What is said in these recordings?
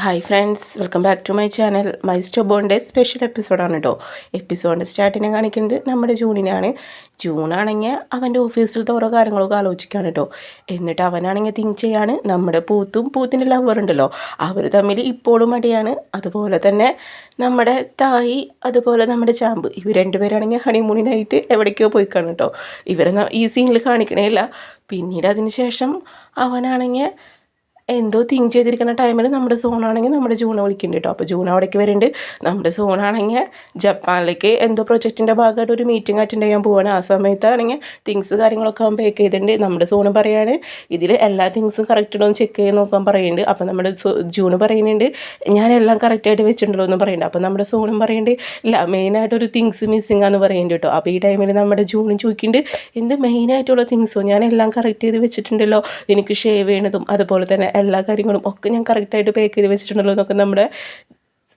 Hi friends, welcome back to my channel. My സ്റ്റോബോണിൻ്റെ special എപ്പിസോഡാണ് കേട്ടോ. എപ്പിസോഡിൻ്റെ സ്റ്റാർട്ടിനെ കാണിക്കുന്നത് നമ്മുടെ ജൂണിനാണ്. ജൂണാണെങ്കിൽ അവൻ്റെ ഓഫീസിലത്തെ ഓരോ കാര്യങ്ങളൊക്കെ ആലോചിക്കുകയാണ് കേട്ടോ. എന്നിട്ട് അവനാണെങ്കിൽ തിങ്ക് ചെയ്യാണ് നമ്മുടെ പൂത്തിൻ്റെ ലവർ ഉണ്ടല്ലോ, അവർ തമ്മിൽ ഇപ്പോഴും അടിയാണ്. അതുപോലെ തന്നെ നമ്മുടെ തായി, അതുപോലെ നമ്മുടെ ചാമ്പ്, ഇവർ രണ്ടുപേരാണെങ്കിൽ ഹണിമൂണിനായിട്ട് എവിടേക്കോ പോയിക്കാണ് കേട്ടോ. ഇവരെ ഈ സീനിൽ കാണിക്കണേ ഇല്ല. പിന്നീട് അതിന് ശേഷം അവനാണെങ്കിൽ എന്തോ തിങ്ക് ചെയ്തിരിക്കുന്ന ടൈമിൽ നമ്മുടെ സോണാണെങ്കിൽ നമ്മുടെ ജൂണ വിളിക്കുന്നുണ്ട് കേട്ടോ. അപ്പോൾ ജൂൺ അവിടേക്ക് വരുന്നുണ്ട്. നമ്മുടെ സോണാണെങ്കിൽ ജപ്പാനിലേക്ക് എന്തോ പ്രൊജക്റ്റിൻ്റെ ഭാഗമായിട്ട് ഒരു മീറ്റിംഗ് അറ്റൻഡ് ചെയ്യാൻ പോവാണ്. ആ സമയത്താണെങ്കിൽ തിങ്സ് കാര്യങ്ങളൊക്കെ അവൻ പേക്ക് ചെയ്തിട്ടുണ്ട്. നമ്മുടെ സോണ് പറയാണ് ഇതിൽ എല്ലാ തിങ്സും കറക്റ്റ് ഉണ്ടോ എന്ന് ചെക്ക് ചെയ്ത് നോക്കാൻ പറയുന്നുണ്ട്. അപ്പോൾ നമ്മുടെ ജൂണ് പറയുന്നുണ്ട് ഞാൻ എല്ലാം കറക്റ്റായിട്ട് വെച്ചിട്ടുണ്ടല്ലോ എന്ന് പറയുന്നുണ്ട്. അപ്പോൾ നമ്മുടെ സോണും പറയുന്നുണ്ട് ഇല്ല, മെയിനായിട്ടൊരു തിങ്സ് മിസ്സിങ് ആണെന്ന് പറയുന്നുണ്ട് കേട്ടോ. അപ്പോൾ ഈ ടൈമിൽ നമ്മുടെ ജൂണും ചോദിക്കുന്നുണ്ട് എന്ത് മെയിനായിട്ടുള്ള തിങ്സോ, ഞാൻ എല്ലാം കറക്റ്റ് ചെയ്ത് വെച്ചിട്ടുണ്ടല്ലോ, എനിക്ക് ഷേവ് ചെയ്യണതും അതുപോലെ തന്നെ എല്ലാ കാര്യങ്ങളും ഒക്കെ ഞാൻ കറക്റ്റായിട്ട് പാക്ക് ചെയ്ത് വെച്ചിട്ടുണ്ടല്ലോ എന്നൊക്കെ നമ്മുടെ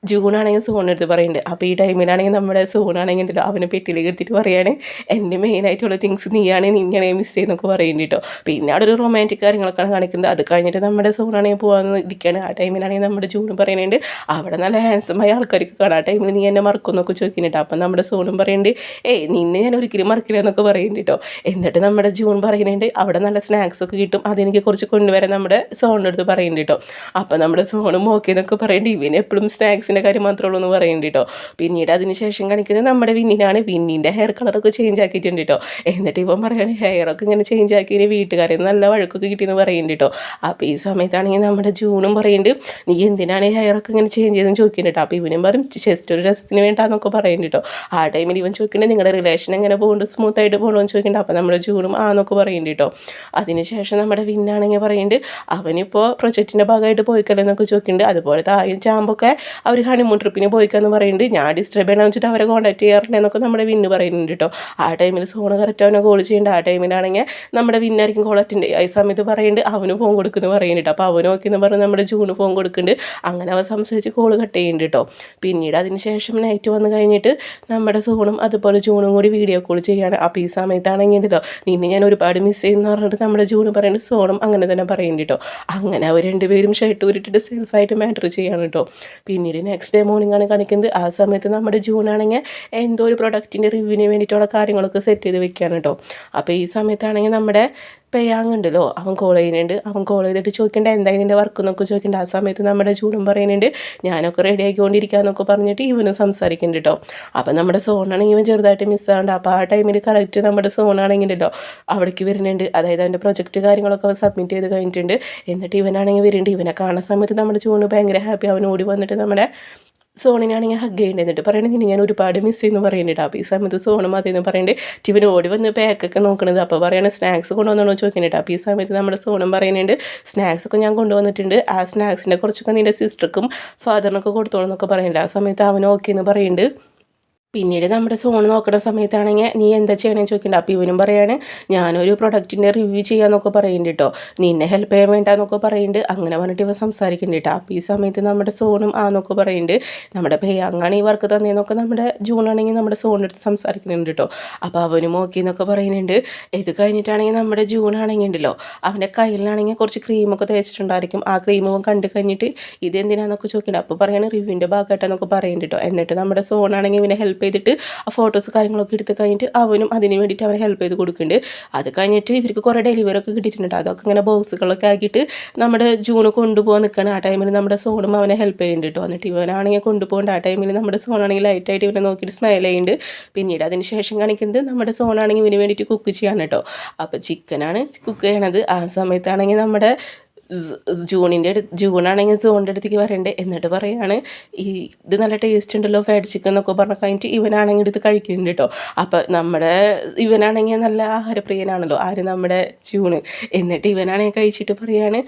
ജൂണാണെങ്കിൽ സോണെടുത്ത് പറയുന്നുണ്ട്. അപ്പോൾ ഈ ടൈമിലാണെങ്കിൽ നമ്മുടെ സോണാണെങ്കിൽ ഉണ്ടല്ലോ അവനെ പെട്ടിയിലേക്ക് എടുത്തിട്ട് പറയുകയാണ് എൻ്റെ മെയിനായിട്ടുള്ള തിങ്സ് നീയാണ്, നീയാണ് മിസ് ചെയ്യുന്നൊക്കെ പറയുന്നുണ്ട് കേട്ടോ. പിന്നെ അവിടെ ഒരു റൊമാൻറ്റിക് കാര്യങ്ങളൊക്കെയാണ് കാണിക്കുന്നത്. അത് കഴിഞ്ഞിട്ട് നമ്മുടെ സോണാണെങ്കിൽ പോകാമെന്ന് ഇരിക്കുകയാണ്. ആ ടൈമിലാണെങ്കിൽ നമ്മുടെ ജൂണും പറയുന്നുണ്ട് അവിടെ നല്ല ഹാൻഡ്സമായ ആൾക്കാർക്ക് കാണാം, ആ ടൈമിൽ നീ എന്നെ മറക്കുമെന്നൊക്കെ ചോദിക്കുന്നുണ്ട്. അപ്പം നമ്മുടെ സോണും പറയുന്നുണ്ട് നിന്നെ ഞാൻ ഒരിക്കലും മറക്കില്ല എന്നൊക്കെ പറയുന്നുണ്ട് കേട്ടോ. എന്നിട്ട് നമ്മുടെ ജൂൺ പറയുന്നുണ്ട് അവിടെ നല്ല സ്നാക്സ് ഒക്കെ കിട്ടും, അതെനിക്ക് കുറച്ച് കൊണ്ടുവരാൻ നമ്മുടെ സോണിൻ്റെ അടുത്ത് പറയുന്നുണ്ട് കേട്ടോ. അപ്പം നമ്മുടെ സോണും ഓക്കെ എന്നൊക്കെ പറയുന്നുണ്ട്. ഇവന് എപ്പോഴും സ്നാക്സിൻ്റെ കാര്യം മാത്രമേ ഉള്ളൂ എന്ന് പറയുന്നുണ്ട് കേട്ടോ. പിന്നീട് അതിന് ശേഷം കാണിക്കുന്നത് നമ്മുടെ വിന്നിനാണ്. വിന്നിൻ്റെ ഹെയർ കളറൊക്കെ ചേഞ്ച് ആക്കിയിട്ടുണ്ട് കേട്ടോ. എന്നിട്ട് ഇവൻ പറയുകയാണ് ഹെയറൊക്കെ ഇങ്ങനെ ചേഞ്ച് ആക്കി വീട്ടുകാരെ നല്ല വഴക്കൊക്കെ കിട്ടിയെന്ന് പറയുന്നുണ്ട് കേട്ടോ. അപ്പോൾ ഈ സമയത്താണെങ്കിൽ നമ്മുടെ ജൂണും പറയുന്നുണ്ട് നീ എന്തിനാണ് ഹെയറൊക്കെ ഇങ്ങനെ ചേഞ്ച് ചെയ്തെന്ന് ചോദിക്കുന്നുണ്ട് കേട്ടോ. അപ്പോൾ ഇവനും പറയും ജസ്റ്റ് ഒരു രസത്തിന് വേണ്ടാന്നൊക്കെ പറയുന്നുണ്ട് കേട്ടോ. ആ ടൈമിൽ ഇവൻ ചോദിക്കുന്നുണ്ട് നിങ്ങളുടെ റിലേഷൻ എങ്ങനെ പോകുന്നുണ്ട്, സ്മൂത്തായിട്ട് പോകണമെന്ന് ചോദിക്കുന്നുണ്ട്. അപ്പോൾ നമ്മുടെ ജൂണും ആന്നൊക്കെ പറയുന്നുണ്ട് കേട്ടോ. അതിനുശേഷം നമ്മുടെ വിന്നാണെങ്കിൽ പറയുന്നുണ്ട് അവനിപ്പോൾ പ്രൊജക്റ്റിൻ്റെ ഭാഗമായിട്ട് പോയിക്കല്ലെന്നൊക്കെ ചോദിക്കുന്നുണ്ട്. അതുപോലെ തായും ചാമ്പൊക്കെ അവർ ഹണിമൂൺ ട്രിപ്പിന് പോയിക്കാന്ന് പറയുന്നുണ്ട്. ഞാൻ ഡിസ്റ്റർബ് ചെയ്യണമെന്ന് വെച്ചിട്ട് അവരെ കോൺടാക്ട് ചെയ്യാറുണ്ട് എന്നൊക്കെ നമ്മുടെ വിന്ന് പറയുന്നുണ്ട് കേട്ടോ. ആ ടൈമിൽ സോണ് കറക്റ്റ് അവനെ കോൾ ചെയ്യുന്നുണ്ട്. ആ ടൈമിലാണെങ്കിൽ നമ്മുടെ വിന്നായിരിക്കും കോൾ അറ്റൻഡ് ചെയ്യുക. ഈ സമയത്ത് പറയുന്നുണ്ട് അവന് ഫോൺ കൊടുക്കുന്നു പറയുന്നുണ്ട്. അപ്പോൾ അവന് നോക്കിയെന്ന് പറഞ്ഞ് നമ്മുടെ ജൂണ് ഫോൺ കൊടുക്കുന്നുണ്ട്. അങ്ങനെ അവൻ സംസാരിച്ച് കോൾ കട്ട് ചെയ്യുന്നുണ്ട് കേട്ടോ. പിന്നീട് അതിന് ശേഷം നൈറ്റ് വന്ന് കഴിഞ്ഞിട്ട് നമ്മുടെ സോണും അതുപോലെ ജൂണും കൂടി വീഡിയോ കോൾ ചെയ്യുകയാണ്. അപ്പോൾ ഈ സമയത്താണെങ്കിൽ ഉണ്ടല്ലോ നിന്നെ ഞാൻ ഒരുപാട് മിസ് ചെയ്യുമെന്ന് പറഞ്ഞിട്ട് നമ്മുടെ ജൂണ് പറയുന്നുണ്ട്. സോണും അങ്ങനെ തന്നെ പറയുന്നുണ്ട് കേട്ടോ. അങ്ങനെ അവർ രണ്ടുപേരും ഷർട്ട് ഊരിട്ടിട്ട് സെൽഫായിട്ട് മാറ്റർ ചെയ്യാണ് കേട്ടോ. പിന്നീട് നെക്സ്റ്റ് ഡേ മോർണിംഗ് ആണ് കാണിക്കുന്നത്. ആ സമയത്ത് നമ്മുടെ ജൂണാണെങ്കിൽ എന്തോ ഒരു പ്രൊഡക്റ്റിൻ്റെ റിവ്യൂവിന് വേണ്ടിയിട്ടുള്ള കാര്യങ്ങളൊക്കെ സെറ്റ് ചെയ്ത് വെക്കുകയാണ് കേട്ടോ. അപ്പോൾ ഈ സമയത്താണെങ്കിൽ നമ്മുടെ പെയ്യാങ് ഉണ്ടല്ലോ അവൻ കോൾ ചെയ്യുന്നുണ്ട്. അവൻ കോൾ ചെയ്തിട്ട് ചോദിക്കേണ്ട എന്താ ഇതിൻ്റെ വർക്ക് എന്നൊക്കെ ചോദിക്കേണ്ട. ആ സമയത്ത് നമ്മുടെ ജൂണും പറയുന്നുണ്ട് ഞാനൊക്കെ റെഡി ആക്കിക്കൊണ്ടിരിക്കാമെന്നൊക്കെ പറഞ്ഞിട്ട് ഇവനും സംസാരിക്കുന്നുണ്ട് കേട്ടോ. അപ്പം നമ്മുടെ സോണാണെങ്കിൽ ഇവൻ ചെറുതായിട്ട് മിസ്സാകുന്നുണ്ട്. അപ്പോൾ ആ ടൈമിൽ കറക്റ്റ് നമ്മുടെ സോണാണെങ്കിൽ ഉണ്ടല്ലോ അവിടേക്ക് വരുന്നുണ്ട്. അതായത് അവൻ്റെ പ്രൊജക്റ്റ് കാര്യങ്ങളൊക്കെ അവൻ സബ്മിറ്റ് ചെയ്ത് കഴിഞ്ഞിട്ടുണ്ട്. എന്നിട്ട് ഇവനാണെങ്കിൽ വരുന്നുണ്ട്. ഇവനെ കാണുന്ന സമയത്ത് നമ്മുടെ ജൂണ് ഭയങ്കര ഹാപ്പി. അവൻ ഓടി വന്നിട്ട് നമ്മുടെ സോണിനാണെങ്കിൽ ഹഗ് ചെയ്യേണ്ടത്. എന്നിട്ട് പറയണത് ഞാൻ ഒരുപാട് മിസ് ചെയ്യുന്നു പറയുന്നുണ്ട്. അപ്പോൾ ഈ സമയത്ത് സോണും അതെന്ന് പറയുന്നുണ്ട് ടിവൻ ഓടി വന്ന് പാക്കൊക്കെ നോക്കണത്. അപ്പോൾ പറയണത് സ്നാക്സ് കൊണ്ടുവന്നോ ചോദിക്കുന്നുണ്ട്. അപ്പോൾ ഈ സമയത്ത് നമ്മുടെ സോണും പറയുന്നുണ്ട് സ്നാക്സൊക്കെ ഞാൻ കൊണ്ടുവന്നിട്ടുണ്ട്, ആ സ്നാക്സിൻ്റെ കുറച്ചൊക്കെ നിൻ്റെ സിസ്റ്റർക്കും ഫാദറിനൊക്കെ കൊടുത്തോളൂ എന്നൊക്കെ പറയുന്നുണ്ട്. ആ സമയത്ത് അവൻ ഓക്കെ എന്ന് പറയുന്നുണ്ട്. പിന്നീട് നമ്മുടെ സോൺ നോക്കുന്ന സമയത്താണെങ്കിൽ നീ എന്താ ചെയ്യണമെന്ന് ചോദിക്കുന്നുണ്ട്. അപ്പോൾ ഇവനും പറയാണ് ഞാനൊരു പ്രൊഡക്റ്റിൻ്റെ റിവ്യൂ ചെയ്യാമെന്നൊക്കെ പറയുന്നുണ്ട് കേട്ടോ, നിന്നെ ഹെൽപ്പ് ചെയ്യാൻ വേണ്ടാന്നൊക്കെ പറയുന്നുണ്ട്. അങ്ങനെ പറഞ്ഞിട്ട് ഇവ സംസാരിക്കുന്നുണ്ട് കേട്ടോ. അപ്പോൾ ഈ സമയത്ത് നമ്മുടെ സോണും ആന്നൊക്കെ പറയുന്നുണ്ട്. നമ്മുടെ പേയാങ്ങാണ് ഈ വർക്ക് തന്നതെന്നൊക്കെ നമ്മുടെ ജൂണാണെങ്കിൽ നമ്മുടെ സോണിൻ്റെ അടുത്ത് സംസാരിക്കുന്നുണ്ട് കേട്ടോ. അപ്പോൾ അവനും ഓക്കെ എന്നൊക്കെ പറയുന്നുണ്ട്. ഇത് കഴിഞ്ഞിട്ടാണെങ്കിൽ നമ്മുടെ ജൂണാണെങ്കിൽ ഉണ്ടല്ലോ അവൻ്റെ കയ്യിലാണെങ്കിൽ കുറച്ച് ക്രീമൊക്കെ തേച്ചിട്ടുണ്ടായിരിക്കും. ആ ക്രീം കണ്ടു കഴിഞ്ഞിട്ട് ഇതെന്തിനാന്നൊക്കെ ചോദിക്കുന്നുണ്ട്. അപ്പോൾ പറയാണ് റിവ്യൂവിൻ്റെ ഭാഗമായിട്ടാന്നൊക്കെ പറയുന്നുണ്ട് കേട്ടോ. എന്നിട്ട് നമ്മുടെ സോണാണെങ്കിൽ ഇവനെ ഹെൽപ്പ് ചെയ്തിട്ട് ആ ഫോട്ടോസ് കാര്യങ്ങളൊക്കെ എടുത്ത് കഴിഞ്ഞിട്ട് അവനും അതിന് വേണ്ടിയിട്ട് അവനെ ഹെൽപ്പ് ചെയ്ത് കൊടുക്കുന്നുണ്ട്. അത് കഴിഞ്ഞിട്ട് ഇവർക്ക് കുറേ ഡെലിവറി ഒക്കെ കിട്ടിയിട്ടുണ്ട്. അതൊക്കെ ഇങ്ങനെ ബോക്സുകളൊക്കെ ആക്കിയിട്ട് നമ്മുടെ ജൂണ് കൊണ്ടുപോകാൻ നിൽക്കുകയാണ്. ആ ടൈമിൽ നമ്മുടെ സോണും അവനെ ഹെൽപ്പ് ചെയ്യുന്നുണ്ട് കേട്ടോ. എന്നിട്ട് ഇവനാണെങ്കിൽ കൊണ്ടുപോകേണ്ട. ആ ടൈമിൽ നമ്മുടെ സോണാണെങ്കിൽ ലൈറ്റായിട്ട് ഇവനെ നോക്കിയിട്ട് സ്മൈൽ ചെയ്യുന്നുണ്ട്. പിന്നീട് അതിന് ശേഷം കാണിക്കുന്നത് നമ്മുടെ സോണാണെങ്കിൽ ഇവന് വേണ്ടിയിട്ട് കുക്ക് ചെയ്യാണ് കേട്ടോ. അപ്പോൾ ചിക്കനാണ് കുക്ക് ചെയ്യണത്. ആ സമയത്താണെങ്കിൽ നമ്മുടെ ജൂണാണെങ്കിൽ സോണിൻ്റെ അടുത്തേക്ക് വരണ്ടേ. എന്നിട്ട് പറയാണ് ഇത് നല്ല ടേസ്റ്റ് ഉണ്ടല്ലോ ഫ്രൈഡ് ചിക്കൻ എന്നൊക്കെ പറഞ്ഞ് കഴിഞ്ഞിട്ട് ഇവനാണെങ്കിൽ എടുത്ത് കഴിക്കുന്നുണ്ട് കേട്ടോ. അപ്പോൾ നമ്മുടെ ഇവനാണെങ്കിൽ നല്ല ആഹാരപ്രിയനാണല്ലോ ആര് നമ്മുടെ ജൂണ്. എന്നിട്ട് ഇവനാണെങ്കിൽ കഴിച്ചിട്ട് പറയാണ്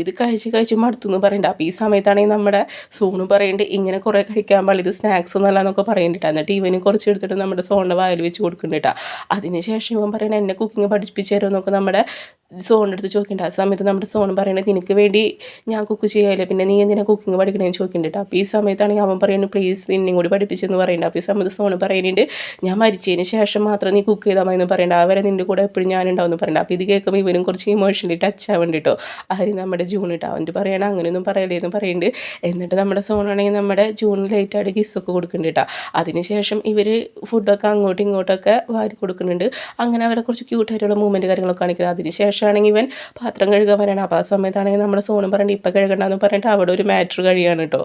ഇത് കഴിച്ച് മടുത്തു എന്ന് പറയുന്നുണ്ട്. അപ്പോൾ ഈ സമയത്താണെങ്കിൽ നമ്മുടെ സോണ് പറയുന്നുണ്ട് ഇങ്ങനെ കുറേ കഴിക്കാൻ പാടില്ല, ഇത് സ്നാക്സ് ഒന്നും അല്ല എന്നൊക്കെ പറയുന്നുണ്ട്. എന്നിട്ട് ഇവന് കുറച്ച് എടുത്തിട്ട് നമ്മുടെ സോണിൻ്റെ വായിൽ വെച്ച് കൊടുക്കുന്നുണ്ട് കേട്ടോ. അതിന് ശേഷം ഇവൻ പറയണത് എന്നെ കുക്കിംഗ് പഠിപ്പിച്ച് തരുമെന്നൊക്കെ നമ്മുടെ സോണിൻ്റെ അടുത്ത് ചോദിക്കേണ്ട. ആ സമയത്ത് നമ്മുടെ സോൺ പറയുന്നത് നിനക്ക് വേണ്ടി ഞാൻ കുക്ക് ചെയ്യാമല്ലോ, പിന്നെ നീ എന്തിനാ കുക്കിംഗ് പഠിക്കണേന്ന് ചോദിക്കുന്നുണ്ട്. അപ്പോൾ ഈ സമയത്താണെങ്കിൽ അവൻ പറയുന്നത് പ്ലീസ് നിന്നെയും കൂടി പഠിപ്പിച്ചെന്ന് പറയുന്നുണ്ട്. അപ്പോൾ ഈ സമയത്ത് സോണ് പറയുന്നുണ്ട് ഞാൻ മരിച്ചതിന് ശേഷം മാത്രം നീ കുക്ക് ചെയ്താൽ മതി എന്ന് പറയേണ്ട, അവരെ നിൻ്റെ കൂടെ എപ്പോഴും ഞാനുണ്ടാവും എന്ന് പറയണ്ട. അപ്പോൾ ഇത് കേൾക്കുമ്പോൾ ഇവനും കുറച്ച് ഇമോഷണലി ടച്ച് ആവാൻ കേട്ടോ. ആര് നമ്മുടെ ജൂൺ ഇട്ടോ. അവൻ്റെ പറയണ അങ്ങനെയൊന്നും പറയലേ എന്ന് പറയുന്നുണ്ട്. എന്നിട്ട് നമ്മുടെ സോണാണെങ്കിൽ നമ്മുടെ ജൂൺ ലേറ്റായിട്ട് കിസ്സൊക്കെ കൊടുക്കുന്നുണ്ട് കേട്ടോ. അതിനുശേഷം ഇവർ ഫുഡൊക്കെ അങ്ങോട്ടും ഇങ്ങോട്ടൊക്കെ വാരി കൊടുക്കുന്നുണ്ട്. അങ്ങനെ അവരെ കുറച്ച് ക്യൂട്ടായിട്ടുള്ള മൂവ്മെൻറ്റ് കാര്യങ്ങളൊക്കെ കാണിക്കുന്നത്. അതിന് ശേഷമാണെങ്കിൽ ഇവൻ പാത്രം കഴുകാൻ വരാണ്. അപ്പോൾ ആ സമയത്താണെങ്കിൽ നമ്മുടെ സോണും പറഞ്ഞിട്ട് ഇപ്പം കഴുകണ്ടെന്ന് പറഞ്ഞിട്ട് അവിടെ ഒരു മാറ്റർ കഴിയാണ് കേട്ടോ.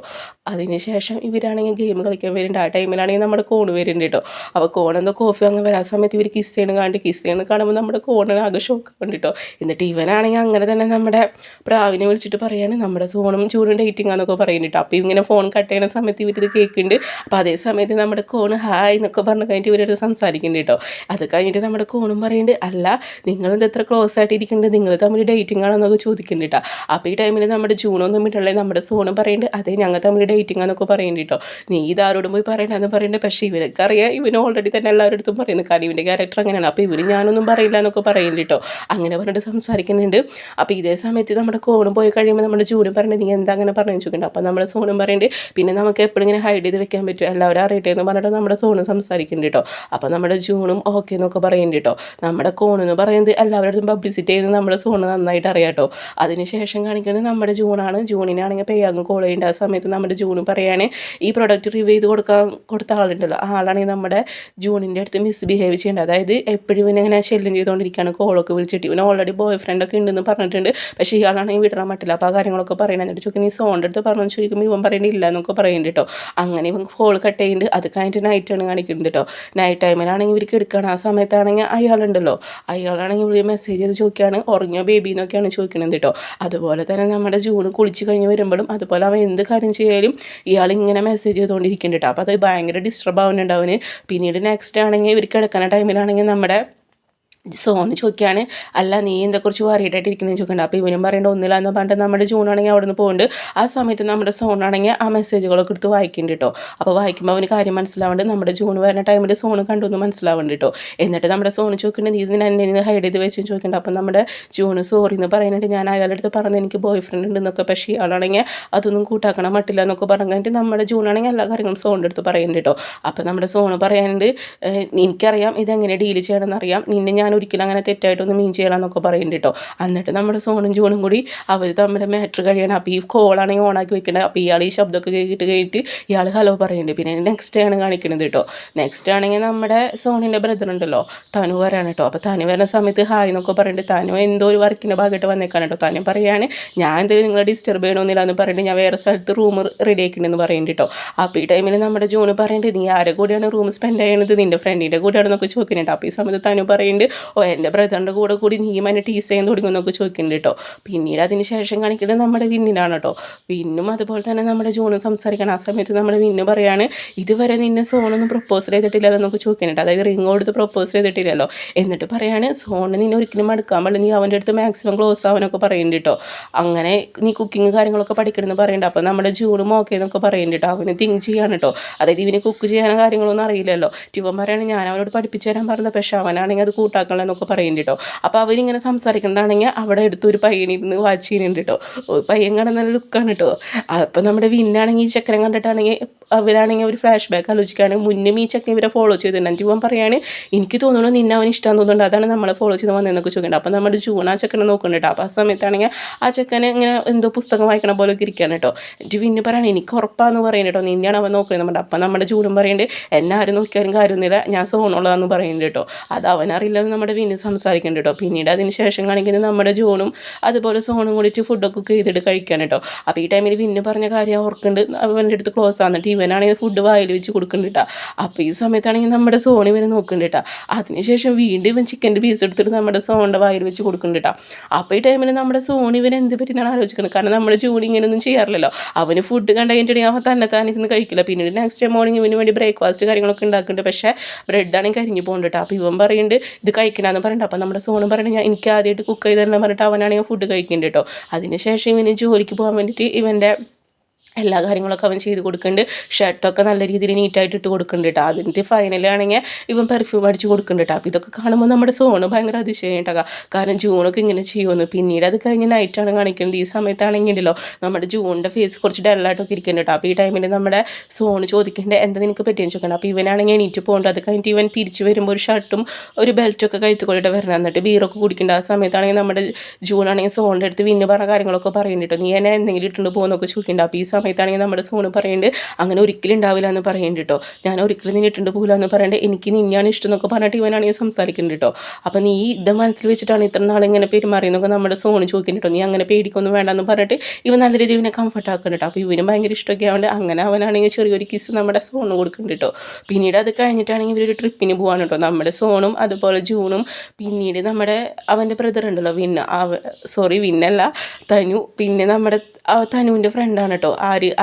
അതിന് ശേഷം ഇവരാണെങ്കിൽ ഗെയിം കളിക്കാൻ വരുന്നുണ്ട്. ആ ടൈമിലാണെങ്കിൽ നമ്മുടെ കോണ് വരുന്നുണ്ട് കേട്ടോ. അപ്പോൾ കോണെന്തോ കോഫി അങ്ങനെ വരാൻ സമയത്ത് ഇവർ കിസ് ചെയ്യണം കാണുമ്പോൾ നമ്മുടെ കോണിന് ആകെ ഷോക്ക് ഉണ്ട് കേട്ടോ. എന്നിട്ട് ഇവനാണെങ്കിൽ അങ്ങനെ തന്നെ നമ്മുടെ പ്രാവിനെ വിളിച്ചിട്ട് പറയാണ് നമ്മുടെ സോണും ചൂടും ഡേറ്റിംഗ് ആണെന്നൊക്കെ പറയുന്നുണ്ട്. അപ്പോൾ ഇങ്ങനെ ഫോൺ കട്ട് ചെയ്യുന്ന സമയത്ത് ഇവരിത് കേൾക്കുന്നുണ്ട്. അപ്പോൾ അതേ സമയത്ത് നമ്മുടെ കോണ് ഹായ് എന്നൊക്കെ പറഞ്ഞ് കഴിഞ്ഞിട്ട് ഇവരത് സംസാരിക്കുന്നുണ്ട് കേട്ടോ. അത് കഴിഞ്ഞിട്ട് നമ്മുടെ കോണും പറയുന്നുണ്ട് അല്ല നിങ്ങളെന്ത് എത്ര ക്ലോസ് ആയിട്ട് ഇരിക്കുന്നുണ്ട്, നിങ്ങൾ തമ്മിൽ ഡേറ്റിംഗ് ആണെന്നൊക്കെ ചോദിക്കുന്നുണ്ട് കേട്ടോ. അപ്പോൾ ഈ ടൈമിൽ നമ്മുടെ ജൂണൊന്നും ഇട്ടുള്ളത് നമ്മുടെ സോണും പറയുന്നുണ്ട് അതെ ഞങ്ങൾ തമ്മിൽ ഡേറ്റിംഗ് ആണെന്നൊക്കെ പറയുന്നുണ്ട് കേട്ടോ. നീ ഇതാരോടും പോയി പറയണമെന്ന് പറയുന്നുണ്ട്. പക്ഷേ ഇവനൊക്കെ അറിയാം, ഇവന് ഓൾറെഡി തന്നെ എല്ലാവരുടെ അടുത്തും പറയുന്നു, കാരണം ഇവൻ്റെ ക്യാരക്ടർ അങ്ങനെയാണ്. അപ്പോൾ ഇവന് ഞാനൊന്നും പറയില്ല എന്നൊക്കെ പറയുന്നുണ്ട് കേട്ടോ. അങ്ങനെ പറഞ്ഞിട്ട് സംസാരിക്കുന്നുണ്ട്. അപ്പോൾ ഇതേ സമയത്ത് നമ്മുടെ കോണും പോയി കഴിയുമ്പോൾ നമ്മുടെ ജൂണും പറയുന്നത് നീ എന്താ അങ്ങനെ പറഞ്ഞു ചോദിക്കുന്നുണ്ട്. അപ്പോൾ നമ്മുടെ സോണും പറയുന്നുണ്ട് പിന്നെ നമുക്ക് എപ്പോഴും ഇങ്ങനെ ഹൈഡ് ചെയ്ത് വെക്കാൻ പറ്റും, എല്ലാവരും അറിയട്ടെ എന്ന് പറഞ്ഞിട്ട് നമ്മുടെ സോണും സംസാരിക്കുന്നുണ്ട് കേട്ടോ. അപ്പോൾ നമ്മുടെ ജൂണും ഓക്കെ എന്നൊക്കെ പറയുന്നുണ്ട് കേട്ടോ. നമ്മുടെ കോണെന്ന് പറയുന്നത് എല്ലാവരുടെ പബ്ലിസിറ്റി ചെയ്യുന്നത് നമ്മുടെ സോണ് നന്നായിട്ട് അറിയാം കേട്ടോ. അതിനുശേഷം കാണിക്കുന്നത് നമ്മുടെ ജൂണാണ്. ജൂണിനാണെങ്കിൽ പേയാങ്ങ് കോൾ ചെയ്യേണ്ട. ആ സമയത്ത് നമ്മുടെ ജൂണും പറയാണ് ഈ പ്രൊഡക്റ്റ് റിവ്യൂ ചെയ്ത് കൊടുത്ത ആളുണ്ടല്ലോ, ആ ആളാണെങ്കിൽ നമ്മുടെ ജൂണിൻ്റെ അടുത്ത് മിസ്ബിഹേവ് ചെയ്യേണ്ടത്. അതായത് എപ്പോഴും ഇവനിങ്ങനെ ശല്യം ചെയ്തുകൊണ്ടിരിക്കുകയാണ്, കോളൊക്കെ വിളിച്ചിട്ട്. ഇവന് ഓൾറെഡി ബോയ് ഫ്രണ്ടൊക്കെ ഉണ്ടെന്ന് പറഞ്ഞിട്ടുണ്ട്. പക്ഷേ ഇയാളാണെങ്കിൽ വിടാൻ പറ്റില്ല. അപ്പോൾ ആ കാര്യങ്ങളൊക്കെ പറയുന്നത്. എന്നിട്ട് ചോദിക്കും നീ സോണിൻ്റെ അടുത്ത് പറഞ്ഞു ചോദിക്കുമ്പോൾ ഇവൻ പറയുന്നില്ല എന്നൊക്കെ പറയുന്നുണ്ട് കേട്ടോ. അങ്ങനെ ഇവൻ കോൾ കട്ട് ചെയ്യുന്നുണ്ട്. അത് കഴിഞ്ഞിട്ട് നൈറ്റാണ് കാണിക്കുന്നത് കേട്ടോ. നൈറ്റ് ടൈമിലാണെങ്കിൽ ഇവർക്ക് എടുക്കുകയാണ്. ആ സമയത്താണെങ്കിൽ അയാളുണ്ടല്ലോ, അയാളാണെങ്കിൽ ഇവർ മെസ്സേജ് ചെയ്ത് ചോദിക്കുകയാണ് ഉറങ്ങിയോ ബേബി എന്നൊക്കെയാണ് ചോദിക്കുന്നത് കേട്ടോ. അതുപോലെ തന്നെ നമ്മുടെ ജൂൺ കുളിച്ച് കഴിഞ്ഞ് വരുമ്പോഴും അതുപോലെ അവൻ എന്ത് കാര്യം ചെയ്യാലും ഇയാളിങ്ങനെ മെസ്സേജ് ചെയ്തുകൊണ്ടിരിക്കുന്നുണ്ട് കേട്ടോ. അപ്പോൾ അത് ഭയങ്കര ഡിസ്റ്റർബ് ആവുന്നുണ്ട് അവന്. പിന്നീട് നെക്സ്റ്റ് ആണെങ്കിൽ ഇവർ കിടക്കുന്ന ടൈമിലാണെങ്കിൽ നമ്മുടെ സോണ് ചോദിക്കുകയാണ് അല്ല നീ എന്തെക്കുറിച്ച് വറിയിട്ടായിട്ട് ഇരിക്കുന്നതെന്ന് ചോദിക്കണ്ട. അപ്പോൾ ഇവനും പറയേണ്ട ഒന്നില്ലാന്ന് പറഞ്ഞിട്ട് നമ്മുടെ ജൂണാണെങ്കിൽ അവിടെ നിന്ന് പോകുന്നുണ്ട്. ആ സമയത്ത് നമ്മുടെ സോണാണെങ്കിൽ ആ മെസ്സേജുകളൊക്കെ എടുത്ത് വായിക്കുന്നുണ്ട് കേട്ടോ. അപ്പോൾ വായിക്കുമ്പോൾ അവന് കാര്യം മനസ്സിലാവുന്നുണ്ട്. നമ്മുടെ ജൂൺ വരുന്ന ടൈമിൽ സോണ് കണ്ടു മനസ്സിലാവുന്നുണ്ട് കേട്ടോ. എന്നിട്ട് നമ്മുടെ സോണ് ചോദിക്കുന്നുണ്ട് നീ ഇതിന് എന്നെ ഹൈഡ് ചെയ്ത് വെച്ച് ചോദിക്കുന്നുണ്ട്. അപ്പോൾ നമ്മുടെ ജൂണ് സോറി എന്ന് പറയുന്നുണ്ട് ഞാൻ അയാളുടെ അടുത്ത് പറഞ്ഞത് എനിക്ക് ബോയ് ഫ്രണ്ട് ഉണ്ടെന്നൊക്കെ, പക്ഷേ ഇയാളാണെങ്കിൽ അതൊന്നും കൂട്ടാക്കണം മട്ടില്ല എന്നൊക്കെ പറഞ്ഞിട്ട് നമ്മുടെ ജൂണാണെങ്കിൽ എല്ലാ കാര്യങ്ങളും സോണിൻ്റെ അടുത്ത് പറയുന്നുണ്ട് കേട്ടോ. അപ്പോൾ നമ്മുടെ സോണ് പറയാനുണ്ട് എനിക്കറിയാം ഇതെങ്ങനെ ഡീൽ ചെയ്യണമെന്ന് അറിയാം, നിന്നെ ഞാൻ ഒരിക്കലും അങ്ങനെ തെറ്റായിട്ടൊന്നും മീൻ ചെയ്യണമെന്നൊക്കെ പറയുന്നുണ്ട് കേട്ടോ. എന്നിട്ട് നമ്മുടെ സോണും ജൂണും കൂടി അവർ തമ്മിൽ മാറ്റർ കഴിയണം. അപ്പോൾ ഈ കോളാണെങ്കിൽ ഓണാക്കി വെക്കേണ്ടത്. അപ്പോൾ ഇയാൾ ഈ ശബ്ദമൊക്കെ കഴിഞ്ഞിട്ട് ഇയാൾ ഹലോ പറയുന്നുണ്ട്. പിന്നെ നെക്സ്റ്റ് ആണ് കാണിക്കുന്നത് കേട്ടോ. നെക്സ്റ്റ് ആണെങ്കിൽ നമ്മുടെ സോണിൻ്റെ ബ്രദർ ഉണ്ടല്ലോ തനു വരാണ് കേട്ടോ. അപ്പോൾ തനു വരുന്ന സമയത്ത് ഹായ് എന്നൊക്കെ പറയുന്നുണ്ട്. തനു എന്തോ ഒരു വർക്കിൻ്റെ ഭാഗമായിട്ട് വന്നേക്കാണ് കേട്ടോ. തനു പറയുകയാണ് ഞാൻ എന്തെങ്കിലും നിങ്ങളെ ഡിസ്റ്റർബ് ചെയ്യണമെന്നില്ല എന്ന് പറഞ്ഞിട്ട് ഞാൻ വേറെ സ്ഥലത്ത് റൂം റെഡി ആക്കിയിട്ടുണ്ടെന്ന് പറയുന്നുണ്ട് കേട്ടോ. അപ്പോൾ ഈ ടൈമിൽ നമ്മുടെ ജൂണ് പറയുന്നുണ്ട് നീ ആരെ കൂടെയാണ് റൂം സ്പെൻഡ് ചെയ്യുന്നത്, നിൻ്റെ ഫ്രണ്ടിൻ്റെ കൂടെയാണെന്നൊക്കെ ചോദിക്കുന്നുണ്ട്. അപ്പോൾ ഈ സമയത്ത് തനു പറയുന്നുണ്ട് എൻ്റെ ബ്രദറിൻ്റെ കൂടി നീ എന്നെ ടീസ് ചെയ്യാൻ തുടങ്ങുമെന്നൊക്കെ ചോദിക്കുന്നുണ്ട് കേട്ടോ. പിന്നീട് അതിന് ശേഷം കാണിക്കുന്നത് നമ്മുടെ വിന്നിനാണ് കേട്ടോ. വിന്നും അതുപോലെ തന്നെ നമ്മുടെ ജൂണും സംസാരിക്കണം. ആ സമയത്ത് നമ്മുടെ വിന്ന് പറയാണ് ഇതുവരെ നിന്നെ സോണൊന്നും പ്രപ്പോസ് ചെയ്തിട്ടില്ലല്ലോ എന്നൊക്കെ ചോദിക്കുന്നുണ്ട്. അതായത് റിങ് കൊടുത്ത് പ്രപ്പോസ് ചെയ്തിട്ടില്ലല്ലോ. എന്നിട്ട് പറയാണ് സോണ് നിന്നെ ഒരിക്കലും മടുക്കാൻ പാടില്ല, നീ അവൻ്റെ അടുത്ത് മാക്സിമം ക്ലോസ് ആവാനൊക്കെ പറയുന്നുണ്ട് കേട്ടോ. അങ്ങനെ നീ കുക്കിങ് കാര്യങ്ങളൊക്കെ പഠിക്കണമെന്ന് പറയുന്നുണ്ട്. അപ്പോൾ നമ്മുടെ ജൂണും ഓക്കെ എന്നൊക്കെ പറയുന്നുണ്ട് കേട്ടോ. അവന് തിങ്ക് ചെയ്യാണ് കേട്ടോ. അതായത് ഇവന് കുക്ക് ചെയ്യാൻ കാര്യങ്ങളൊന്നും അറിയില്ലല്ലോ. ഇവൻ പറയാണ് ഞാൻ അവനോട് പഠിപ്പിച്ചു തരാൻ പറഞ്ഞത്, പക്ഷേ അവനാണെങ്കിൽ അത് കൂട്ടാക്കണം എന്നൊക്കെ പറയുന്നുണ്ട് കേട്ടോ. അപ്പോൾ അവരിങ്ങനെ സംസാരിക്കേണ്ടതാണെങ്കിൽ അവിടെ അടുത്തൊരു പയ്യനിരുന്ന് വാച്ച് ചെയ്യുന്നുണ്ട് കേട്ടോ. പയ്യൻ കാണാൻ നല്ല ലുക്കാണ് കേട്ടോ. അപ്പോൾ നമ്മുടെ വിന്നാണെങ്കിൽ ഈ ചക്കരം കണ്ടിട്ടാണെങ്കിൽ അവരാണെങ്കിൽ ഒരു ഫ്ലാഷ് ബാക്ക് ആലോചിക്കുകയാണെങ്കിൽ മുന്നേ ഈ ചക്കൻ ഇവരെ ഫോളോ ചെയ്തിട്ടുണ്ട്. ഇവൻ പറയാണ് എനിക്ക് തോന്നുന്നു നിന്നെ അവൻ ഇഷ്ടം തോന്നുന്നുണ്ട്, അതാണ് നമ്മളെ ഫോളോ ചെയ്ത് വന്നതെന്നൊക്കെ ചോദിക്കുന്നുണ്ട്. അപ്പോൾ നമ്മുടെ ജൂൺ ആ ചക്കനെ നോക്കുന്നുണ്ട് കേട്ടോ. അപ്പോൾ ആ സമയത്താണെങ്കിൽ ആ ചക്കനെ ഇങ്ങനെ എന്തോ പുസ്തകം വായിക്കണ പോലെയൊക്കെ ഇരിക്കുകയാണ് കേട്ടോ. എന്നിട്ട് പിന്നെ പറയണേ എനിക്ക് ഉറപ്പാന്ന് പറയുന്നത് കേട്ടോ, നിന്നെയാണ് അവൻ നോക്കുന്നത്. അപ്പം നമ്മുടെ ജൂണും പറയുന്നുണ്ട് എന്നെ ആരും നോക്കിയാലും കാര്യമൊന്നുമില്ല, ഞാൻ സോണുള്ളതാന്ന് പറയുന്നുണ്ട് കേട്ടോ. അത് അവനറിയില്ലെന്ന് നമ്മുടെ പിന്നെ സംസാരിക്കുന്നുണ്ട് കേട്ടോ. പിന്നീട് അതിന് ശേഷം കാണിക്കുന്നത് നമ്മുടെ ജൂണും അതുപോലെ സോണും കൂടിയിട്ട് ഫുഡൊക്കെ കുക്ക് ചെയ്തിട്ട് കഴിക്കാൻ കേട്ടോ. അപ്പോൾ ഈ ടൈമിൽ പിന്നെ പറഞ്ഞ കാര്യം ഓർക്കുന്നുണ്ട്. അവൻ്റെ അടുത്ത് ക്ലോസ് ആകുന്നിട്ട് ഇവനാണെങ്കിൽ ഫുഡ് വായിൽ വെച്ച് കൊടുക്കുന്നുണ്ട് കേട്ടോ. അപ്പോൾ ഈ സമയത്താണെങ്കിൽ നമ്മുടെ സോണി ഇവനെ നോക്കുന്നുണ്ട് കേട്ടോ. അതിനുശേഷം വീണ്ടും ഇവൻ ചിക്കൻ്റെ പീസ് എടുത്തിട്ട് നമ്മുടെ സോണിൻ്റെ വായിൽ വെച്ച് കൊടുക്കുന്നുണ്ട് കേട്ടോ. അപ്പോൾ ഈ ടൈമിൽ നമ്മുടെ സോണി ഇവൻ എന്ത് പറ്റിയാണ് ആലോചിക്കുന്നത്, കാരണം നമ്മുടെ ജൂണി ഇങ്ങനെയൊന്നും ചെയ്യാറില്ലല്ലോ. അവന് ഫുഡ് കണ്ടു കഴിഞ്ഞിട്ടുണ്ടെങ്കിൽ അവൻ തന്നെത്താനിരുന്ന് കഴിക്കില്ല. പിന്നീട് നെക്സ്റ്റ് ഡേ മോർണിംഗ് ഇവന് വേണ്ടി ബ്രേക്ക്ഫാസ്റ്റ് കാര്യങ്ങളൊക്കെ ഉണ്ടാക്കുന്നുണ്ട്. പക്ഷേ ബ്രെഡാണെങ്കിൽ കരിഞ്ഞു പോകുന്നുണ്ട് കേട്ടോ. അപ്പോൾ ഇവൻ പറയുന്നുണ്ട് ഇത് കഴിക്കണമെന്ന് പറഞ്ഞിട്ട്. അപ്പോൾ നമ്മുടെ സോണും പറയുന്നത് എനിക്ക് ആദ്യമായിട്ട് കുക്ക് ചെയ്ത് തരണം പറഞ്ഞിട്ട് അവനാണെങ്കിൽ ഫുഡ് കഴിക്കുന്നുണ്ട് കേട്ടോ. അതിനുശേഷം ഇവന് ജോലിക്ക് പോകാൻ വേണ്ടിയിട്ട് ഇവൻ്റെ എല്ലാ കാര്യങ്ങളൊക്കെ അവൻ ചെയ്ത് കൊടുക്കുന്നുണ്ട്. ഷർട്ടൊക്കെ നല്ല രീതിയിൽ നീറ്റായിട്ട് ഇട്ട് കൊടുക്കുന്നുണ്ട് കേട്ടോ. അതിൻ്റെ ഫൈനലാണെങ്കിൽ ഇവൻ പെർഫ്യൂം അടിച്ച് കൊടുക്കുന്നുണ്ട് കേട്ടോ. അപ്പോൾ ഇതൊക്കെ കാണുമ്പോൾ നമ്മുടെ സോണ് ഭയങ്കര അതിശയം കേട്ടോ. കാരണം ജൂണൊക്കെ ഇങ്ങനെ ചെയ്യുമെന്ന്. പിന്നീട് അത് കഴിഞ്ഞ് നൈറ്റാണ് കാണിക്കുന്നത്. ഈ സമയത്താണെങ്കിൽ ഉണ്ടല്ലോ നമ്മുടെ ജൂണിൻ്റെ ഫേസ് കുറച്ച് ഡല്ലായിട്ടൊക്കെ ഇരിക്കുന്നുണ്ട് കേട്ടോ. അപ്പോൾ ഈ ടൈമിൽ നമ്മുടെ സോണ് ചോദിക്കേണ്ടത് എന്താ നിനക്ക് പറ്റിയെന്ന് ചോദിക്കണം. അപ്പോൾ ഇവനാണെങ്കിൽ എണീറ്റ് പോകേണ്ടത്. അത് കഴിഞ്ഞിട്ട് ഇവൻ തിരിച്ച് വരുമ്പോൾ ഒരു ഷർട്ടും ഒരു ബെൽറ്റൊക്കെ കഴുത്ത് കൊണ്ടിട്ട് വരണം. എന്നിട്ട് ബീറൊക്കെ കുടിക്കേണ്ട ആ സമയത്താണെങ്കിൽ നമ്മുടെ ജൂണാണെങ്കിൽ സോണിൻ്റെ അടുത്ത് വിന്ന് പറഞ്ഞ കാര്യങ്ങളൊക്കെ പറയുന്നുണ്ട്. നീ എന്നെ എന്തെങ്കിലും ഇട്ടുകൊണ്ട് പോകുന്നൊക്കെ ചോദിക്കുന്നുണ്ട്. അപ്പോൾ ഈ സമയത്താണെങ്കിൽ നമ്മുടെ സോണ് പറയുന്നുണ്ട് അങ്ങനെ ഒരിക്കലും ഉണ്ടാവില്ല എന്ന് പറയുന്നുണ്ട് കേട്ടോ. ഞാൻ ഒരിക്കലും നിന്നിട്ടുണ്ട് പോകില്ല എന്ന് പറയുന്നത് എനിക്ക് നിന്നെയാണ് ഇഷ്ടം എന്നൊക്കെ പറഞ്ഞിട്ട് ഇവനാണെങ്കിൽ സംസാരിക്കുന്നുണ്ട് കേട്ടോ. അപ്പോൾ നീ ഇത് മനസ്സിൽ വെച്ചിട്ടാണ് ഇത്ര നാൾ ഇങ്ങനെ പെരുമാറിയെന്നൊക്കെ നമ്മുടെ സോണ് ചോദിക്കുന്നുണ്ട് കേട്ടോ. നീ അങ്ങനെ പേടിക്കൊന്നും വേണ്ടെന്ന് പറഞ്ഞിട്ട് ഇവൻ നല്ല രീതിയിൽ ഇവനെ കംഫർട്ട് ആക്കുന്നുണ്ട് കേട്ടോ. അപ്പോൾ ഇവനും ഭയങ്കര ഇഷ്ടമൊക്കെ ആവുകൊണ്ട് അങ്ങനെ അവനാണെങ്കിൽ ചെറിയൊരു കിസ് നമ്മുടെ സോണ് കൊടുക്കുന്നുണ്ട് കേട്ടോ. പിന്നീട് അത് കഴിഞ്ഞിട്ടാണെങ്കിൽ ഇവരൊരു ട്രിപ്പിന് പോകാൻ കേട്ടോ. നമ്മുടെ സോണും അതുപോലെ ജൂണും പിന്നീട് നമ്മുടെ അവൻ്റെ ബ്രദർ ഉണ്ടല്ലോ വിന്നല്ല തനു, പിന്നെ നമ്മുടെ തനുവിൻ്റെ ഫ്രണ്ടാണ് കേട്ടോ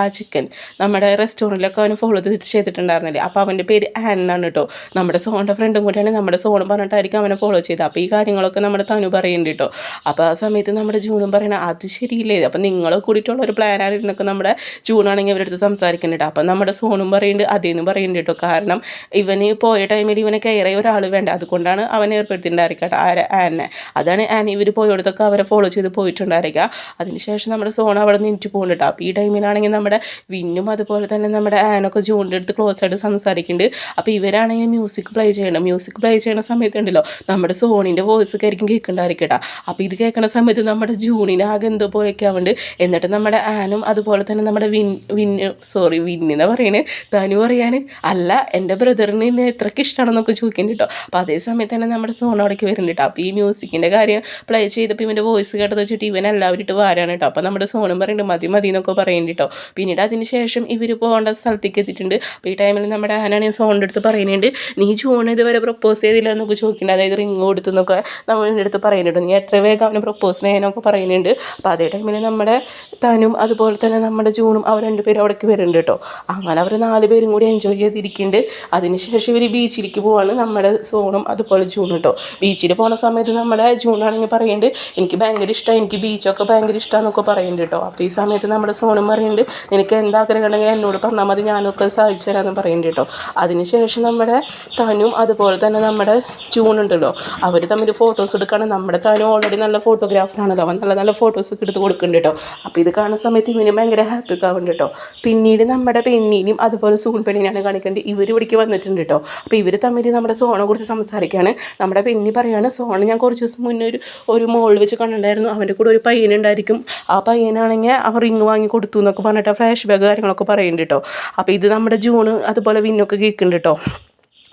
ആ ചിക്കൻ നമ്മുടെ റെസ്റ്റോറൻറ്റിലൊക്കെ അവന് ഫോളോ ചെയ്തിട്ടുണ്ടായിരുന്നില്ലേ. അപ്പോൾ അവൻ്റെ പേര് ആൻ എന്നാണ് കേട്ടോ. നമ്മുടെ സോണിൻ്റെ ഫ്രണ്ടും കൂടിയാണ്. നമ്മുടെ സോണും പറഞ്ഞിട്ടായിരിക്കും അവനെ ഫോളോ ചെയ്തത്. അപ്പോൾ ഈ കാര്യങ്ങളൊക്കെ നമ്മുടെ തനു പറയുന്നുണ്ട് കേട്ടോ. അപ്പോൾ ആ സമയത്ത് നമ്മുടെ ജൂണും പറയണത് അത് ശരിയില്ലേ, അപ്പോൾ നിങ്ങൾ കൂടിയിട്ടുള്ള ഒരു പ്ലാനായിരുന്നൊക്കെ നമ്മുടെ ജൂണാണെങ്കിൽ അവരുടെ അടുത്ത് സംസാരിക്കുന്നുണ്ട്. അപ്പം നമ്മുടെ സോണും പറയുന്നുണ്ട് അതേന്ന് പറയുന്നുണ്ട് കേട്ടോ. കാരണം ഇവന് പോയ ടൈമിൽ ഇവനെ കയറിയ ഒരാൾ വേണ്ട, അതുകൊണ്ടാണ് അവൻ ഏർപ്പെടുത്തിയിട്ടുണ്ടായിരിക്കട്ടെ ആനെ. അതാണ് ആൻ ഇവർ പോയടത്തൊക്കെ അവരെ ഫോളോ ചെയ്ത് പോയിട്ടുണ്ടായിരിക്കുക. അതിനുശേഷം നമ്മുടെ സോൺ അവിടെ നിന്നിട്ട് പോകുന്നുണ്ട്. അപ്പോൾ ഈ ടൈമിലാണെങ്കിൽ നമ്മുടെ വിന്നും അതുപോലെ തന്നെ നമ്മുടെ ആനൊക്കെ ജൂണിൻ്റെ അടുത്ത് ക്ലോസ് ആയിട്ട് സംസാരിക്കുന്നുണ്ട്. അപ്പോൾ ഇവരാണെങ്കിൽ മ്യൂസിക് പ്ലേ ചെയ്യുന്ന സമയത്തുണ്ടല്ലോ നമ്മുടെ സോണിൻ്റെ വോയിസ് ഒക്കെ ആയിരിക്കും കേൾക്കുന്നുണ്ടായിരിക്കട്ടെ. അപ്പോൾ ഇത് കേൾക്കുന്ന സമയത്ത് നമ്മുടെ ജൂണിന് ആകെ എന്തോ പോലെയൊക്കെ ആവുന്നുണ്ട്. എന്നിട്ട് നമ്മുടെ ആനും അതുപോലെ തന്നെ നമ്മുടെ വിന്നെന്ന് പറയുന്നത് തനു പറയാണ് അല്ല എൻ്റെ ബ്രദറിന് ഇന്ന് എത്രയ്ക്ക് ഇഷ്ടമാണെന്നൊക്കെ ചോദിക്കുന്നുണ്ട് കേട്ടോ. അപ്പോൾ അതേ സമയത്ത് തന്നെ നമ്മുടെ സോൺ അവിടേക്ക് വരുന്നുണ്ട് കേട്ടോ. അപ്പോൾ ഈ മ്യൂസിക്കിൻ്റെ കാര്യം പ്ലേ ചെയ്തപ്പോൾ ഇവൻ്റെ വോയിസ് കേട്ടത് വെച്ചിട്ട് ഇവൻ എല്ലാവരും ഇട്ട് വാരാണ് കേട്ടോ. അപ്പോൾ നമ്മുടെ സോണും പറയുന്നുണ്ട് മതി എന്നൊക്കെ പറയുന്നുണ്ട് കേട്ടോ. പിന്നീട് അതിന് ശേഷം ഇവർ പോകേണ്ട സ്ഥലത്തേക്ക് എത്തിയിട്ടുണ്ട്. അപ്പോൾ ഈ ടൈമിൽ നമ്മുടെ ആനാണെങ്കിൽ സോണിൻ്റെ അടുത്ത് പറയുന്നുണ്ട് നീ ജൂൺ ഇതുവരെ പ്രപ്പോസ് ചെയ്തില്ല എന്നൊക്കെ ചോദിക്കുന്നുണ്ട്. അതായത് റിങ് കൊടുത്തെന്നൊക്കെ നമ്മളുടെ അടുത്ത് പറയുന്നുണ്ട്. നീ എത്ര വേഗം അവനെ പ്രപ്പോസ് ചെയ്യാനൊക്കെ പറയുന്നുണ്ട്. അപ്പോൾ അതേ ടൈമിൽ നമ്മുടെ തനും അതുപോലെ തന്നെ നമ്മുടെ ജൂണും അവർ രണ്ടുപേരും അവിടേക്ക് വരുന്നുണ്ട് കേട്ടോ. അങ്ങനെ അവർ 4 പേരും കൂടി എൻജോയ് ചെയ്തിരിക്കുന്നുണ്ട്. അതിനുശേഷം ഇവർ ബീച്ചിലേക്ക് പോവാണ് നമ്മുടെ സോണും അതുപോലെ ജൂണും കേട്ടോ. ബീച്ചിൽ പോകുന്ന സമയത്ത് നമ്മുടെ ജൂണാണെങ്കിൽ പറയുന്നുണ്ട് എനിക്ക് ഭയങ്കര ഇഷ്ടമാണ്, എനിക്ക് ബീച്ചൊക്കെ ഭയങ്കര ഇഷ്ടമാണെന്നൊക്കെ പറയുന്നുണ്ട് കേട്ടോ. അപ്പോൾ ഈ സമയത്ത് നമ്മുടെ സോണും പറയുന്നുണ്ട് നിനക്ക് എന്താഗ്രഹം ഉണ്ടെങ്കിൽ എന്നോട് പറഞ്ഞാൽ മതി, ഞാനൊക്കെ സാധിച്ചു തരാമെന്ന് പറയുന്നുണ്ട് കേട്ടോ. അതിനുശേഷം നമ്മുടെ തനും അതുപോലെ തന്നെ നമ്മുടെ ജൂണുണ്ടല്ലോ അവർ തമ്മിൽ ഫോട്ടോസ് എടുക്കുകയാണ്. നമ്മുടെ തനും ഓൾറെഡി നല്ല ഫോട്ടോഗ്രാഫറാണല്ലോ, അവൻ നല്ല ഫോട്ടോസ് ഒക്കെ എടുത്ത് കൊടുക്കുന്നുണ്ട് കേട്ടോ. അപ്പോൾ ഇത് കാണുന്ന സമയത്ത് ഇവന് ഭയങ്കര ഹാപ്പി ഒക്കെ ആവുന്നുണ്ട് കേട്ടോ. പിന്നീട് നമ്മുടെ പെണ്ണിനും അതുപോലെ സൂൺ പെണ്ണിനെയാണ് കാണിക്കേണ്ടത്. ഇവർ ഇവിടേക്ക് വന്നിട്ടുണ്ട് കേട്ടോ. അപ്പോൾ ഇവർ തമ്മിൽ നമ്മുടെ സോണെ കുറിച്ച് സംസാരിക്കുകയാണ്. നമ്മുടെ പെണ്ണി പറയാണ് സോണ് ഞാൻ കുറച്ച് ദിവസം മുന്നേ ഒരു മോളിൽ വെച്ച് കണ്ടിട്ടുണ്ടായിരുന്നു, അവൻ്റെ കൂടെ ഒരു പയ്യനുണ്ടായിരിക്കും, ആ പയ്യനാണെങ്കിൽ അവർ റിങ് വാങ്ങി കൊടുത്തു എന്നൊക്കെ പറഞ്ഞിട്ട് ഫ്ലാഷ് ബാക്ക് കാര്യങ്ങളൊക്കെ പറയുന്നുണ്ട് കേട്ടോ. അപ്പോൾ ഇത് നമ്മുടെ ജൂണ് അതുപോലെ വിന്നൊക്കെ കേൾക്കുന്നുണ്ട് കേട്ടോ.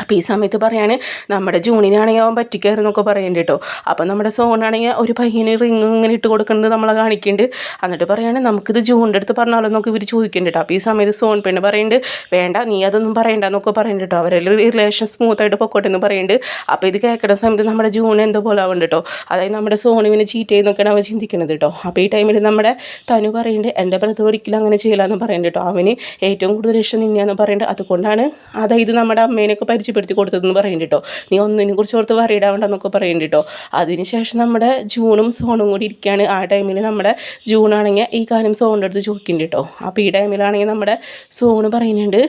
അപ്പോൾ ഈ സമയത്ത് പറയാണ് നമ്മുടെ ജൂണിനാണെങ്കിൽ അവൻ പറ്റിക്കയറുന്നൊക്കെ പറയുന്നുണ്ട് കേട്ടോ. അപ്പോൾ നമ്മുടെ സോണാണെങ്കിൽ ഒരു പയ്യന് റിങ് ഇങ്ങനെ ഇട്ട് കൊടുക്കുന്നത് നമ്മളെ കാണിക്കുന്നുണ്ട്. എന്നിട്ട് പറയാണ് നമുക്കിത് ജൂണിൻ്റെ അടുത്ത് പറഞ്ഞാലോ എന്നൊക്കെ ഇവർ ചോദിക്കുന്നുണ്ട് കേട്ടോ. അപ്പോൾ ഈ സമയത്ത് സോൺ പെണ്ണ് പറയുന്നുണ്ട് വേണ്ട നീ അതൊന്നും പറയണ്ട എന്നൊക്കെ പറയുന്നുണ്ട് കേട്ടോ. അവരെല്ലാം റിലേഷൻ സ്മൂത്തായിട്ട് പൊക്കോട്ടെ എന്ന് പറയുന്നുണ്ട്. അപ്പോൾ ഇത് കേൾക്കുന്ന സമയത്ത് നമ്മുടെ ജൂൺ എന്തോ പോലെ ആവുന്നുണ്ട് കേട്ടോ. അതായത് നമ്മുടെ സോണുവിനെ ചീറ്റ് ചെയ്യുന്നൊക്കെയാണ് അവൻ ചിന്തിക്കുന്നത് കേട്ടോ. അപ്പോൾ ഈ ടൈമിൽ നമ്മുടെ തനു പറയുന്നുണ്ട് എൻ്റെ ബ്രദർ ഒരിക്കലും അങ്ങനെ ചെയ്യില്ല എന്ന് പറയുന്നുണ്ട് കേട്ടോ. അവന് ഏറ്റവും കൂടുതൽ ഇഷ്ടം നിന്നെയാന്ന് പറയുന്നുണ്ട്. അതുകൊണ്ടാണ് അതായത് നമ്മുടെ അമ്മേനെയൊക്കെ പരിചയപ്പെടുത്തി കൊടുത്തതെന്ന് പറയുന്നുണ്ട് കേട്ടോ. നീ ഒന്നിനെ കുറിച്ച് ഓർത്ത് വറിയിടാവണ്ടെന്നൊക്കെ പറയുന്നുണ്ട് കേട്ടോ. അതിനുശേഷം നമ്മുടെ ജൂണും സോണും കൂടി ഇരിക്കുകയാണ്. ആ ടൈമിൽ നമ്മുടെ ജൂണാണെങ്കിൽ ഈ കാര്യം സോണിൻ്റെ അടുത്ത് ചോദിക്കുന്നുണ്ട് കേട്ടോ. അപ്പോൾ ഈ ടൈമിലാണെങ്കിൽ നമ്മുടെ സോണ് പറയുന്നുണ്ട്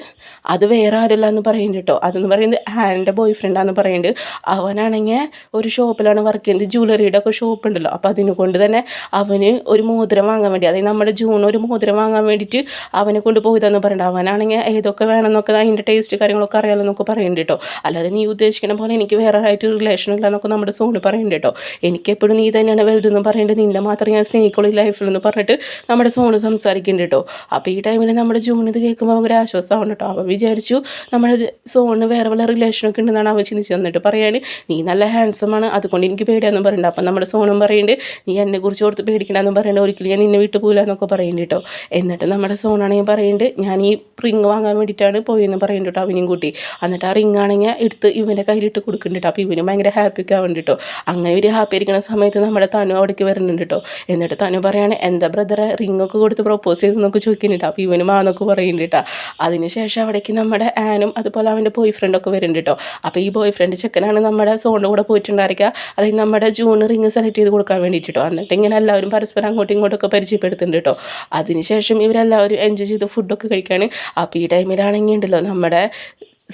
അത് വേറെ ആരല്ല എന്ന് പറയുന്നുണ്ട് കേട്ടോ. അതെന്ന് പറയുന്നത് ആൻ്റെ ബോയ് ഫ്രണ്ടാന്ന് പറയുന്നുണ്ട്. അവനാണെങ്കിൽ ഒരു ഷോപ്പിലാണ് വർക്ക് ചെയ്യുന്നത്, ജ്വല്ലറിയുടെ ഒക്കെ ഷോപ്പ് ഉണ്ടല്ലോ. അപ്പോൾ അതിനെ കൊണ്ട് തന്നെ അവന് ഒരു മോതിരം വാങ്ങാൻ വേണ്ടി, അതായത് നമ്മുടെ ജൂൺ ഒരു മോതിരം വാങ്ങാൻ വേണ്ടിയിട്ട് അവനെ കൊണ്ട് പോയതെന്ന് പറയുന്നുണ്ട്. അവനാണെങ്കിൽ ഏതൊക്കെ വേണമെന്നൊക്കെ അതിൻ്റെ ടേസ്റ്റ് കാര്യങ്ങളൊക്കെ അറിയാമല്ലോ എന്നൊക്കെ പറയുന്നുണ്ട് കേട്ടോ. അല്ലാതെ നീ ഉദ്ദേശിക്കുന്ന പോലെ എനിക്ക് വേറെ ആയിട്ട് റിലേഷൻ ഇല്ല എന്നൊക്കെ നമ്മുടെ സോണ് പറയുന്നുണ്ട് കേട്ടോ. എനിക്കെപ്പോഴും നീ തന്നെയാണ് വലുതെന്ന് പറഞ്ഞിട്ട് നിന്നെ മാത്രം ഞാൻ സ്നേഹിക്കുള്ളൂ ലൈഫിൽ എന്ന് പറഞ്ഞിട്ട് നമ്മുടെ സോണ് സംസാരിക്കുന്നുണ്ട് കേട്ടോ. അപ്പോൾ ഈ ടൈമിൽ നമ്മുടെ ജൂൺ ഇത് കേൾക്കുമ്പോൾ ഒരു ആശ്വാസമാണ് കേട്ടോ. അവൻ വിചാരിച്ചു നമ്മുടെ സോണ് വേറെ വല്ല റിലേഷനൊക്കെ ഉണ്ടെന്നാണ് അവൻ ചിന്തിച്ച് തന്നിട്ട് പറയാണ് നീ നല്ല ഹാൻഡ്സമാണ് അതുകൊണ്ട് എനിക്ക് പേടിയാണെന്ന് പറയുന്നുണ്ട്. അപ്പം നമ്മുടെ സോണും പറയുന്നുണ്ട് നീ എന്നെ കുറിച്ച് ഓർത്ത് പേടിക്കണമെന്ന് പറയുന്നത് ഒരിക്കലും ഞാൻ നിന്നെ വിട്ടു പോകില്ല എന്നൊക്കെ പറയുന്നുണ്ട് കേട്ടോ. എന്നിട്ട് നമ്മുടെ സോണാണെങ്കിൽ പറയുന്നുണ്ട് ഞാൻ ഈ റിങ് വാങ്ങാൻ വേണ്ടിയിട്ടാണ് പോയെന്ന് പറയുന്നുണ്ട് കേട്ടോ അവനും കൂട്ടി. എന്നിട്ട് ആ റിങ് റിംഗ് ആണെങ്കിൽ എടുത്ത് ഇവൻ്റെ കയ്യിലിട്ട് കൊടുക്കുന്നുണ്ട് കേട്ടോ. അപ്പോൾ ഇവന് ഭയങ്കര ഹാപ്പിയൊക്കെ ആവുന്നുണ്ട് കേട്ടോ. അങ്ങനെ ഒരു ഹാപ്പി ഇരിക്കുന്ന സമയത്ത് നമ്മുടെ തനു അവിടേക്ക് വരുന്നുണ്ട് കേട്ടോ. എന്നിട്ട് തനു പറയാണ് എന്താ ബ്രദറെ റിങ്ങൊക്കെ കൊടുത്ത് പ്രൊപ്പോസ് ചെയ്തെന്നൊക്കെ ചോദിക്കുന്നുണ്ട്. അപ്പോൾ ഇവന് മാന്നൊക്കെ പറയുന്നുണ്ട് കേട്ടോ. അതിനുശേഷം അവിടേക്ക് നമ്മുടെ ആനും അതുപോലെ അവൻ്റെ ബോയ് ഫ്രണ്ടൊക്കെ വരുന്നുണ്ട് കേട്ടോ. അപ്പോൾ ഈ ബോയ് ഫ്രണ്ട് ചെക്കനാണ് നമ്മുടെ സോണിൻ്റെ കൂടെ പോയിട്ടുണ്ടായിരിക്കുക. അതായത് നമ്മുടെ ജൂൺ റിങ് സെലക്ട് ചെയ്ത് കൊടുക്കാൻ വേണ്ടിയിട്ട് കേട്ടോ. എന്നിട്ട് ഇങ്ങനെ എല്ലാവരും പരസ്പരം അങ്ങോട്ടും ഇങ്ങോട്ടൊക്കെ പരിചയപ്പെടുത്തുന്നുണ്ട് കേട്ടോ. അതിനുശേഷം ഇവരെല്ലാവരും എൻജോയ് ചെയ്ത് ഫുഡൊക്കെ കഴിക്കുകയാണ്. അപ്പോൾ ഈ ടൈമിലാണെങ്കിൽ ഉണ്ടല്ലോ നമ്മുടെ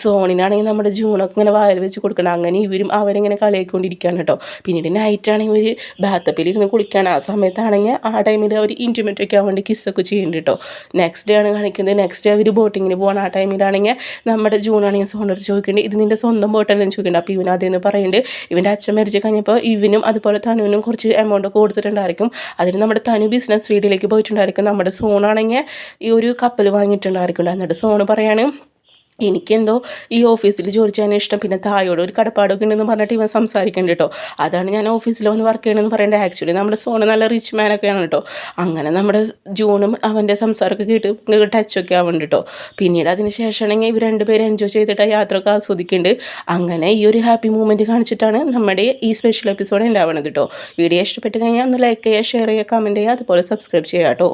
സോണിനാണെങ്കിൽ നമ്മുടെ ജൂണൊക്കെ ഇങ്ങനെ വായിൽ വെച്ച് കൊടുക്കണം. അങ്ങനെ ഇവരും അവരിങ്ങനെ കളിയായിക്കൊണ്ടിരിക്കുകയാണ് കേട്ടോ. പിന്നീട് നൈറ്റാണെങ്കിൽ ഒരു ബാത്തപ്പിലിരുന്ന് കുളിക്കുകയാണ്. ആ സമയത്താണെങ്കിൽ ആ ടൈമിൽ അവർ ഇൻറ്റിമേറ്റ് ഒക്കെ ആവാൻ വേണ്ടി കിസ്സൊക്കെ ചെയ്യുന്നുണ്ട് കേട്ടോ. നെക്സ്റ്റ് ഡേ ആണ് കാണിക്കുന്നത്. നെക്സ്റ്റ് ഡേ അവർ ബോട്ടിങ്ങിന് പോകണം. ആ ടൈമിലാണെങ്കിൽ നമ്മുടെ ജൂണാണെങ്കിൽ സോണോട് ചോദിക്കേണ്ടത് ഇത് നിൻ്റെ സ്വന്തം ബോട്ടല്ലെന്ന് ചോദിക്കേണ്ടത്. അപ്പോൾ ഇവൻ അതേന്ന് പറയുന്നുണ്ട്. ഇവൻ്റെ അച്ഛൻ മരിച്ച് കഴിഞ്ഞപ്പോൾ ഇവനും അതുപോലെ തനുവിനും കുറച്ച് എമൗണ്ട് ഒക്കെ കൊടുത്തിട്ടുണ്ടായിരിക്കും. അതിന് നമ്മുടെ തനു ബിസിനസ് ഫീൽഡിലേക്ക് പോയിട്ടുണ്ടായിരിക്കും. നമ്മുടെ സോണാണെങ്കിൽ ഈ ഒരു കപ്പൽ വാങ്ങിയിട്ടുണ്ടായിരിക്കും. എന്നിട്ട് സോണ് പറയാണ് എനിക്കെന്തോ ഈ ഓഫീസിൽ ജോലി ചെയ്യാൻ ഇഷ്ടം, പിന്നെ തായോട് ഒരു കടപ്പാടൊക്കെ ഉണ്ടെന്ന് പറഞ്ഞിട്ട് ഇവൻ സംസാരിക്കുന്നുണ്ട് കേട്ടോ. അതാണ് ഞാൻ ഓഫീസിൽ വന്ന് വർക്ക് ചെയ്യണമെന്ന് പറയേണ്ടത്. ആക്ച്വലി നമ്മുടെ സോണ് നല്ല റിച്ച് മാനൊക്കെയാണ് കേട്ടോ. അങ്ങനെ നമ്മുടെ ജൂണും അവൻ്റെ സംസാരമൊക്കെ കേട്ട് ടച്ചൊക്കെ ആവുന്നുണ്ട് കേട്ടോ. പിന്നീട് അതിന് ശേഷമാണെങ്കിൽ ഇവർ രണ്ടുപേരും എൻജോയ് ചെയ്തിട്ട് ആ യാത്രയൊക്കെ ആസ്വദിക്കുന്നുണ്ട്. അങ്ങനെ ഈ ഒരു ഹാപ്പി മൂമെൻറ്റ് കാണിച്ചിട്ടാണ് നമ്മുടെ ഈ സ്പെഷ്യൽ എപ്പിസോഡ് ഉണ്ടാവുന്നത് കേട്ടോ. വീഡിയോ ഇഷ്ടപ്പെട്ട് കഴിഞ്ഞാൽ ഒന്ന് ലൈക്ക് ചെയ്യുക, ഷെയർ ചെയ്യുക, കമൻറ്റ് ചെയ്യുക, അതുപോലെ സബ്സ്ക്രൈബ് ചെയ്യുക കേട്ടോ.